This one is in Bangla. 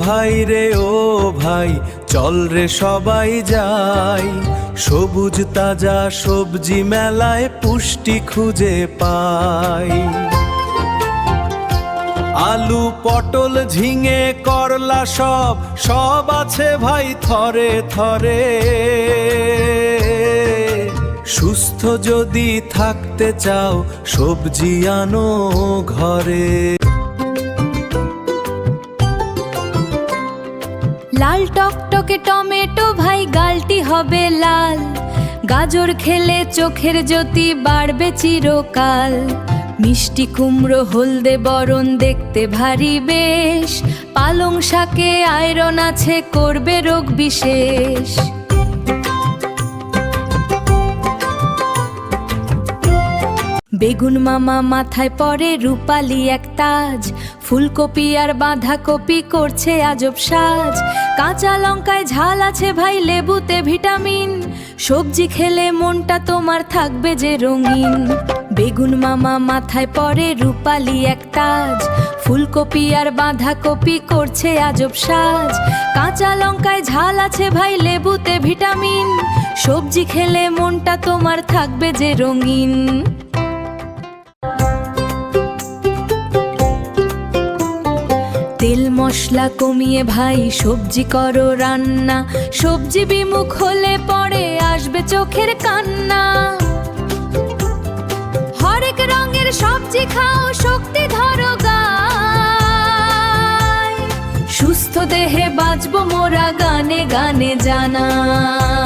ভাই রে ও ভাই, চল রে সবাই যাই, সবুজ তাজা সবজি মেলায় পুষ্টি খুঁজে পাই। আলু পটল ঝিঙে করলা সব আছে ভাই থরে থরে। সুস্থ যদি থাকতে চাও সবজি আনো ঘরে। লাল টকটকে টমেটো ভাই গালটি হবে লাল, গাজর খেলে চোখের জ্যোতি বাড়বে চিরকাল। মিষ্টি কুমড়ো হলদে বরণ দেখতে ভারী বেশ, পালং শাকে আয়রন আছে করবে রোগ বিশেষ। বেগুন মামা মাথায় পরে রূপালি এক তাজ, ফুলকপি আর বাঁধাকপি করছে আজব সাজ। কাঁচা লঙ্কায় ঝাল আছে ভাই লেবুতে ভিটামিন, সবজি খেলে মনটা তোমার থাকবে যে রঙিন। বেগুন মামা মাথায় পরে রূপালি এক তাজ, ফুলকপি আর বাঁধাকপি করছে আজব সাজ। কাঁচা লঙ্কায় ঝাল আছে ভাই লেবুতে ভিটামিন, সবজি খেলে মনটা তোমার থাকবে যে রঙিন। তেল মশলা কমিয়ে ভাই সবজি করো রান্না, সবজি বিমুখ হলে পরে আসবে চোখের কান্না। হরেক রঙের সবজি খাও শক্তি ধরো গায়, সুস্থ দেহে বাঁচবো মোরা গানে গানে জানাই।